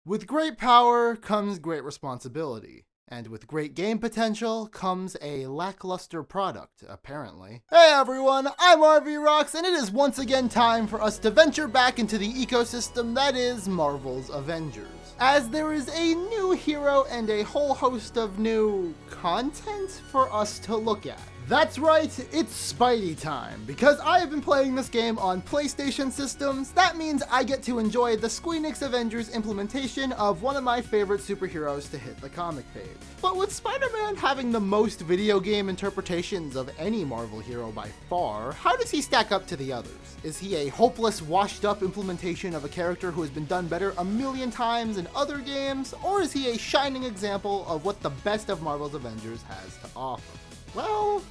With great power comes great responsibility. And with great game potential comes a lackluster product, apparently. Hey everyone, I'm RVRocks, and it is once again time for us to venture back into the ecosystem that is Marvel's Avengers. As there is a new hero and a whole host of new content for us to look at. That's right, it's Spidey time. Because I have been playing this game on PlayStation systems, that means I get to enjoy the Squeenix Avengers implementation of one of my favorite superheroes to hit the comic page. But with Spider-Man having the most video game interpretations of any Marvel hero by far, how does he stack up to the others? Is he a hopeless, washed-up implementation of a character who has been done better a million times in other games? Or is he a shining example of what the best of Marvel's Avengers has to offer? Well,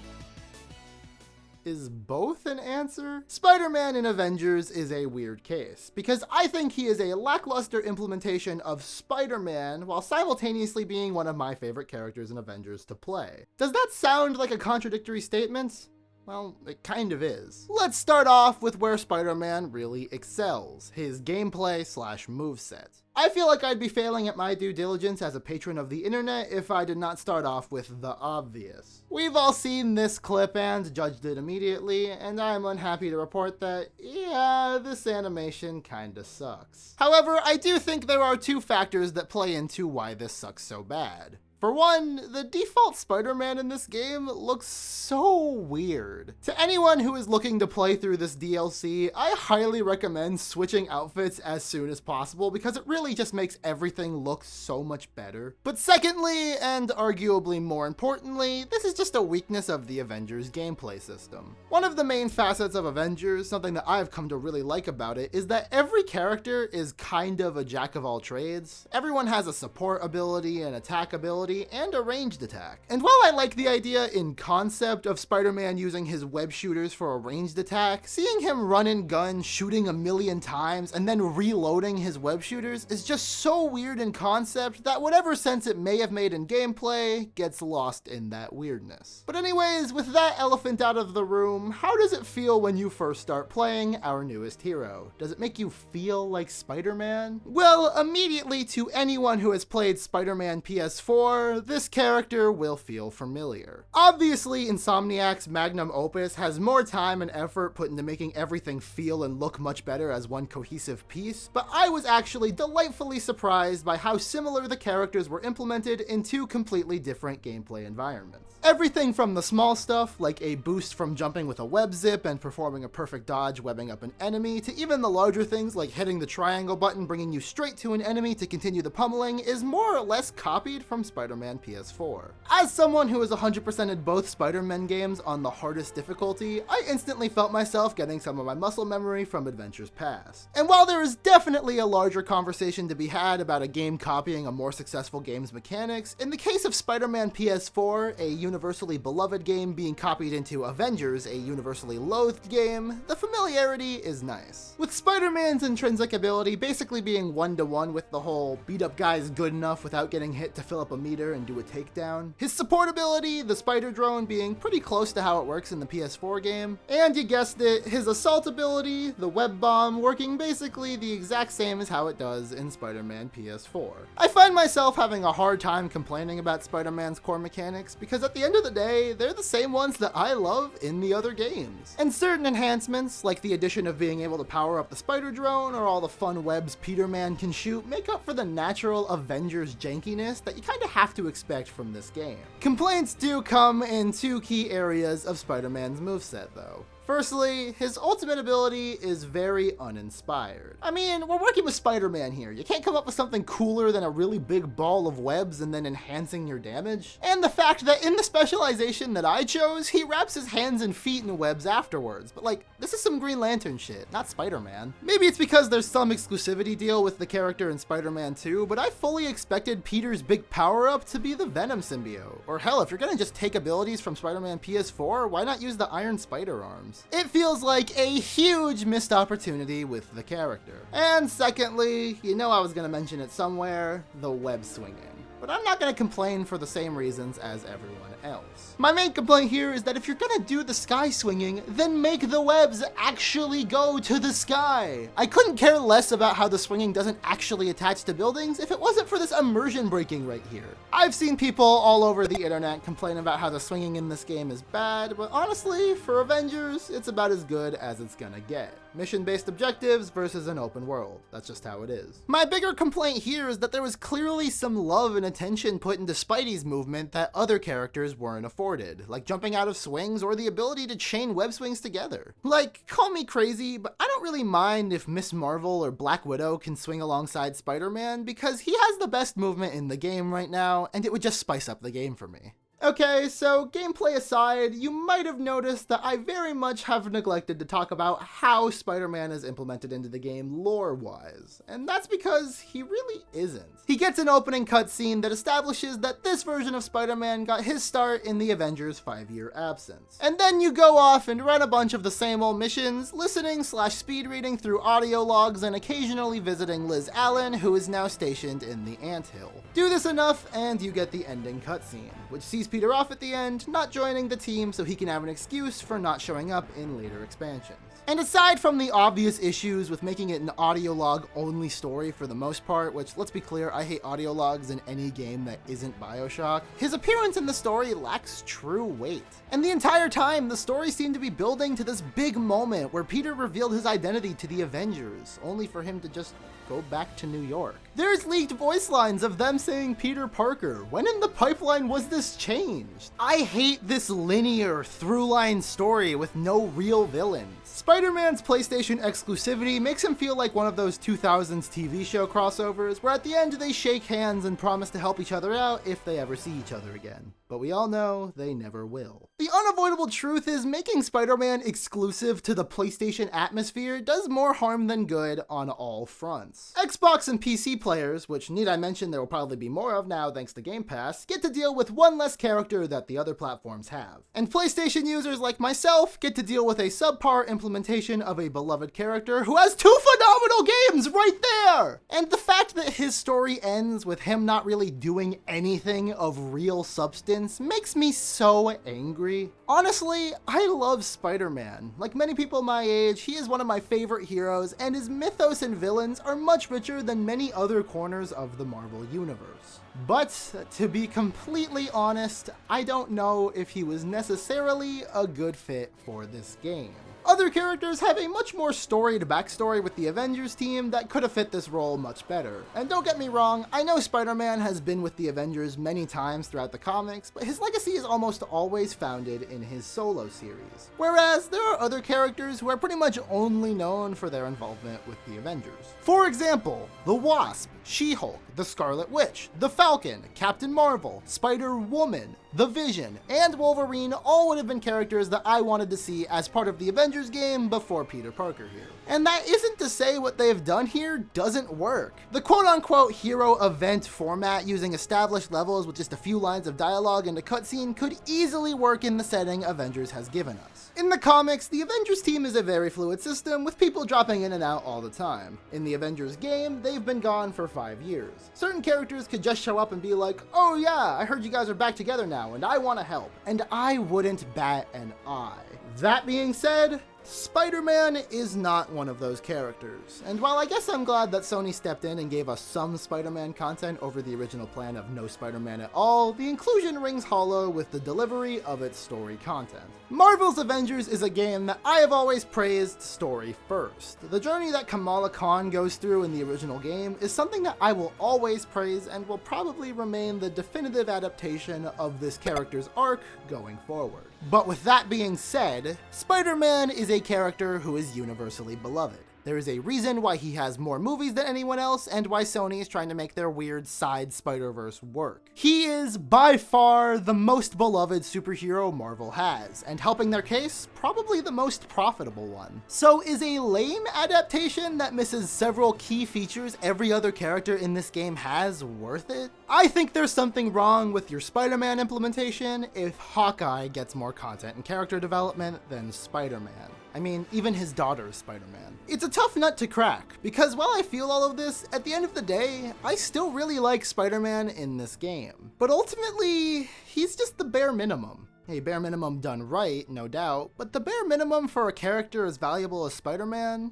is both an answer? Spider-Man in Avengers is a weird case, because I think he is a lackluster implementation of Spider-Man while simultaneously being one of my favorite characters in Avengers to play. Does that sound like a contradictory statement? Well, it kind of is. Let's start off with where Spider-Man really excels, his gameplay / moveset. I feel like I'd be failing at my due diligence as a patron of the internet if I did not start off with the obvious. We've all seen this clip and judged it immediately, and I'm unhappy to report that, yeah, this animation kinda sucks. However, I do think there are two factors that play into why this sucks so bad. For one, the default Spider-Man in this game looks so weird. To anyone who is looking to play through this DLC, I highly recommend switching outfits as soon as possible because it really just makes everything look so much better. But secondly, and arguably more importantly, this is just a weakness of the Avengers gameplay system. One of the main facets of Avengers, something that I've come to really like about it, is that every character is kind of a jack of all trades. Everyone has a support ability, an attack ability, and a ranged attack. And while I like the idea in concept of Spider-Man using his web shooters for a ranged attack, seeing him run and gun shooting a million times and then reloading his web shooters is just so weird in concept that whatever sense it may have made in gameplay gets lost in that weirdness. But anyways, with that elephant out of the room, how does it feel when you first start playing our newest hero? Does it make you feel like Spider-Man? Well, immediately to anyone who has played Spider-Man PS4, this character will feel familiar. Obviously, Insomniac's magnum opus has more time and effort put into making everything feel and look much better as one cohesive piece, but I was actually delightfully surprised by how similar the characters were implemented in two completely different gameplay environments. Everything from the small stuff, like a boost from jumping with a web zip and performing a perfect dodge webbing up an enemy, to even the larger things like hitting the triangle button bringing you straight to an enemy to continue the pummeling, is more or less copied from Spider-Man PS4. As someone who has 100%ed both Spider-Man games on the hardest difficulty, I instantly felt myself getting some of my muscle memory from adventures past. And while there is definitely a larger conversation to be had about a game copying a more successful game's mechanics, in the case of Spider-Man PS4, a universally beloved game being copied into Avengers, a universally loathed game, the familiarity is nice. With Spider-Man's intrinsic ability basically being one-to-one with the whole beat up guys good enough without getting hit to fill up a meter and do a takedown, his support ability, the spider drone, being pretty close to how it works in the PS4 game, and you guessed it, his assault ability, the web bomb, working basically the exact same as how it does in Spider-Man PS4. I find myself having a hard time complaining about Spider-Man's core mechanics because at the end of the day, they're the same ones that I love in the other games. And certain enhancements, like the addition of being able to power up the spider drone or all the fun webs Peter-Man can shoot, make up for the natural Avengers jankiness that you kind of have to expect from this game. Complaints do come in two key areas of Spider-Man's moveset though. Firstly, his ultimate ability is very uninspired. I mean, we're working with Spider-Man here. You can't come up with something cooler than a really big ball of webs and then enhancing your damage. And the fact that in the specialization that I chose, he wraps his hands and feet in webs afterwards. But like, this is some Green Lantern shit, not Spider-Man. Maybe it's because there's some exclusivity deal with the character in Spider-Man 2, but I fully expected Peter's big power-up to be the Venom symbiote. Or hell, if you're gonna just take abilities from Spider-Man PS4, why not use the Iron Spider arms? It feels like a huge missed opportunity with the character. And secondly, you know I was gonna mention it somewhere, the web swinging. but I'm not gonna complain for the same reasons as everyone else. My main complaint here is that if you're gonna do the sky swinging, then make the webs actually go to the sky. I couldn't care less about how the swinging doesn't actually attach to buildings if it wasn't for this immersion breaking right here. I've seen people all over the internet complain about how the swinging in this game is bad, but honestly, for Avengers, it's about as good as it's gonna get. Mission-based objectives versus an open world. That's just how it is. My bigger complaint here is that there was clearly some love and attention put into Spidey's movement that other characters weren't afforded, like jumping out of swings or the ability to chain web swings together. Like, call me crazy, but I don't really mind if Miss Marvel or Black Widow can swing alongside Spider-Man because he has the best movement in the game right now, and it would just spice up the game for me. Okay, so gameplay aside, you might have noticed that I very much have neglected to talk about how Spider-Man is implemented into the game lore-wise, and that's because he really isn't. He gets an opening cutscene that establishes that this version of Spider-Man got his start in the Avengers' 5-year absence. And then you go off and run a bunch of the same old missions, listening/speed reading through audio logs and occasionally visiting Liz Allen, who is now stationed in the anthill. Do this enough and you get the ending cutscene, which sees Peter off at the end, not joining the team so he can have an excuse for not showing up in later expansions. And aside from the obvious issues with making it an audio log only story for the most part, which let's be clear, I hate audio logs in any game that isn't BioShock, his appearance in the story lacks true weight. And the entire time, the story seemed to be building to this big moment where Peter revealed his identity to the Avengers, only for him to just go back to New York. There's leaked voice lines of them saying Peter Parker. When in the pipeline was this changed? I hate this linear through-line story with no real villains. Spider-Man's PlayStation exclusivity makes him feel like one of those 2000s TV show crossovers where at the end they shake hands and promise to help each other out if they ever see each other again. But we all know they never will. The unavoidable truth is making Spider-Man exclusive to the PlayStation atmosphere does more harm than good on all fronts. Xbox and PC players, which need I mention there will probably be more of now thanks to Game Pass, get to deal with one less character that the other platforms have. And PlayStation users like myself get to deal with a subpar implementation of a beloved character who has 2 phenomenal games right there! And the fact that his story ends with him not really doing anything of real substance makes me so angry. Honestly, I love Spider-Man. Like many people my age, he is one of my favorite heroes, and his mythos and villains are much richer than many other corners of the Marvel Universe. But, to be completely honest, I don't know if he was necessarily a good fit for this game. Other characters have a much more storied backstory with the Avengers team that could have fit this role much better. And don't get me wrong, I know Spider-Man has been with the Avengers many times throughout the comics, but his legacy is almost always founded in his solo series. Whereas there are other characters who are pretty much only known for their involvement with the Avengers. For example, the Wasp, She-Hulk, the Scarlet Witch, the Falcon, Captain Marvel, Spider-Woman, the Vision, and Wolverine all would have been characters that I wanted to see as part of the Avengers game before Peter Parker here. And that isn't to say what they've done here doesn't work. The quote-unquote hero event format using established levels with just a few lines of dialogue and a cutscene could easily work in the setting Avengers has given us. In the comics, the Avengers team is a very fluid system with people dropping in and out all the time. In the Avengers game, they've been gone for 5 years. Certain characters could just show up and be like, oh yeah, I heard you guys are back together now and I want to help. And I wouldn't bat an eye. That being said, Spider-Man is not one of those characters, and while I guess I'm glad that Sony stepped in and gave us some Spider-Man content over the original plan of no Spider-Man at all, the inclusion rings hollow with the delivery of its story content. Marvel's Avengers is a game that I have always praised story first. The journey that Kamala Khan goes through in the original game is something that I will always praise and will probably remain the definitive adaptation of this character's arc going forward. But with that being said, Spider-Man is a character who is universally beloved. There is a reason why he has more movies than anyone else and why Sony is trying to make their weird side Spider-Verse work. He is by far the most beloved superhero Marvel has, and helping their case, probably the most profitable one. So is a lame adaptation that misses several key features every other character in this game has worth it? I think there's something wrong with your Spider-Man implementation if Hawkeye gets more content and character development than Spider-Man. I mean, even his daughter is Spider-Man. It's a tough nut to crack, because while I feel all of this, at the end of the day, I still really like Spider-Man in this game. But ultimately, he's just the bare minimum. Hey, bare minimum done right, no doubt, but the bare minimum for a character as valuable as Spider-Man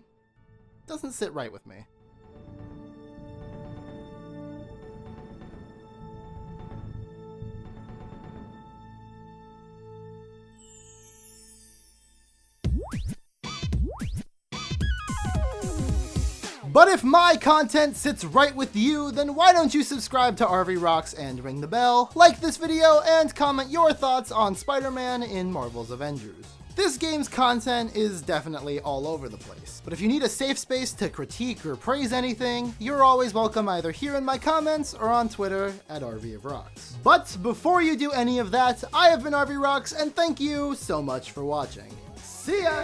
doesn't sit right with me. But if my content sits right with you, then why don't you subscribe to RVRocks and ring the bell, like this video, and comment your thoughts on Spider-Man in Marvel's Avengers. This game's content is definitely all over the place, but if you need a safe space to critique or praise anything, you're always welcome either here in my comments or on Twitter at RVRocks. But before you do any of that, I have been RVRocks, and thank you so much for watching. See ya!